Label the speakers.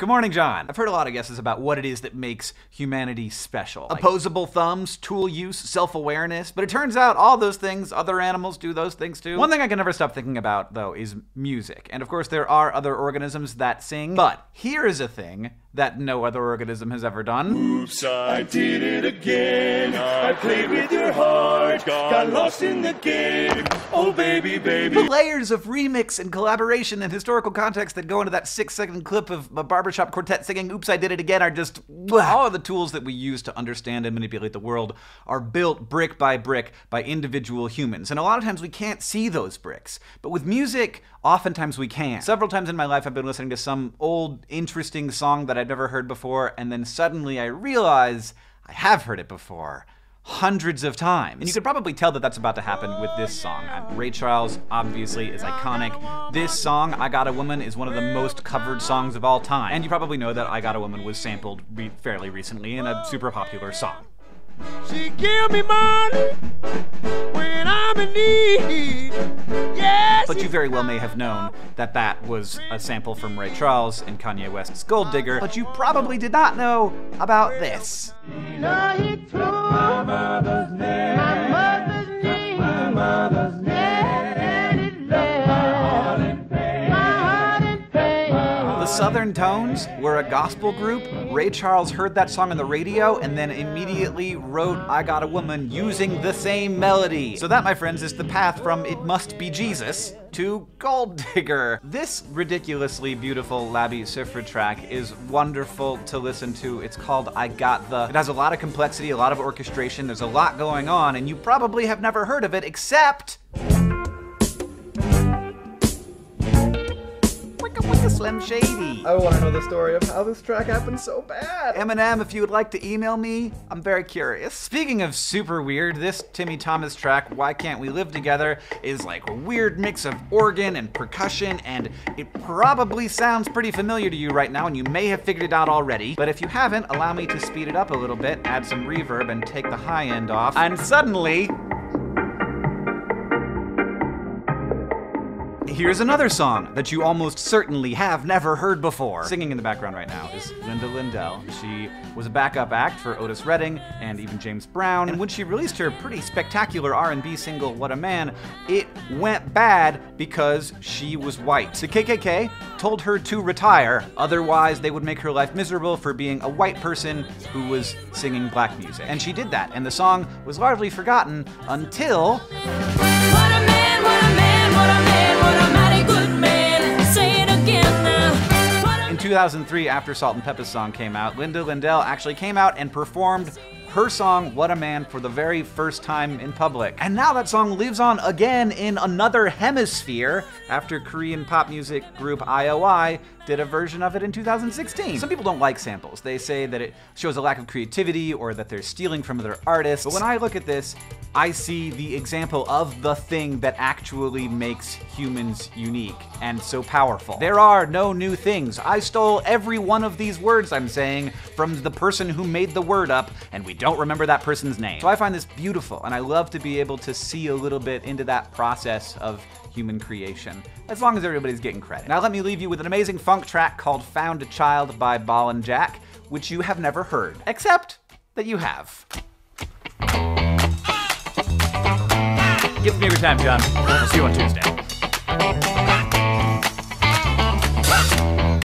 Speaker 1: Good morning, John. I've heard a lot of guesses about what it is that makes humanity special. Opposable thumbs, tool use, self-awareness, but it turns out all those things, other animals do those things too. One thing I can never stop thinking about, though, is music. And of course, there are other organisms that sing, but here is a thing that no other organism has ever done.
Speaker 2: Oops, I did it again. I played with your heart, got lost in the game. Oh, baby, baby.
Speaker 1: The layers of remix and collaboration and historical context that go into that 6-second clip of a barbershop quartet singing Oops, I Did It Again are just... All of the tools that we use to understand and manipulate the world are built brick by individual humans. And a lot of times we can't see those bricks. But with music, oftentimes we can. Several times in my life I've been listening to some old, interesting song that I'd never heard before, and then suddenly I realize I have heard it before. Hundreds of times. And you could probably tell that that's about to happen with this song. Ray Charles, obviously, is iconic. This song, I Got a Woman, is one of the most covered songs of all time. And you probably know that I Got a Woman was sampled fairly recently in a super popular song.
Speaker 3: She give me money when I'm in need. Yes.
Speaker 1: But you very well may have known that that was a sample from Ray Charles and Kanye West's Gold Digger, but you probably did not know about this.
Speaker 3: No, he took my mother's name. My mother's name. My mother's name. And it left my heart in pain. My heart in pain.
Speaker 1: The Southern Tones were a gospel group. Ray Charles heard that song on the radio and then immediately wrote I Got a Woman using the same melody. So that, my friends, is the path from It Must Be Jesus to Gold Digger. This ridiculously beautiful Labi Siffre track is wonderful to listen to. It's called I Got The. It has a lot of complexity, a lot of orchestration, there's a lot going on, and you probably have never heard of it except... Slim Shady.
Speaker 4: I want to know the story of how this track happened so bad.
Speaker 1: Eminem, if you would like to email me, I'm very curious. Speaking of super weird, this Timmy Thomas track, Why Can't We Live Together, is like a weird mix of organ and percussion, and it probably sounds pretty familiar to you right now, and you may have figured it out already. But if you haven't, allow me to speed it up a little bit, add some reverb, and take the high end off, and suddenly... here's another song that you almost certainly have never heard before. Singing in the background right now is Linda Lindell. She was a backup act for Otis Redding and even James Brown. And when she released her pretty spectacular R&B single, What a Man, it went bad because she was white. The KKK told her to retire, otherwise they would make her life miserable for being a white person who was singing black music. And she did that, and the song was largely forgotten until...
Speaker 5: What a man, what a man, what a man, what a mighty good man. Say it again now.
Speaker 1: In 2003, after Salt and Peppa's song came out, Linda Lindell actually came out and performed her song, What a Man, for the very first time in public. And now that song lives on again in another hemisphere after Korean pop music group IOI did a version of it in 2016. Some people don't like samples. They say that it shows a lack of creativity or that they're stealing from other artists. But when I look at this, I see the example of the thing that actually makes humans unique and so powerful. There are no new things. I stole every one of these words I'm saying from the person who made the word up, and we don't remember that person's name. So I find this beautiful, and I love to be able to see a little bit into that process of human creation, as long as everybody's getting credit. Now let me leave you with an amazing funk track called Found a Child by Ball and Jack, which you have never heard, except that you have. Give me your time, John. I'll see you on Tuesday.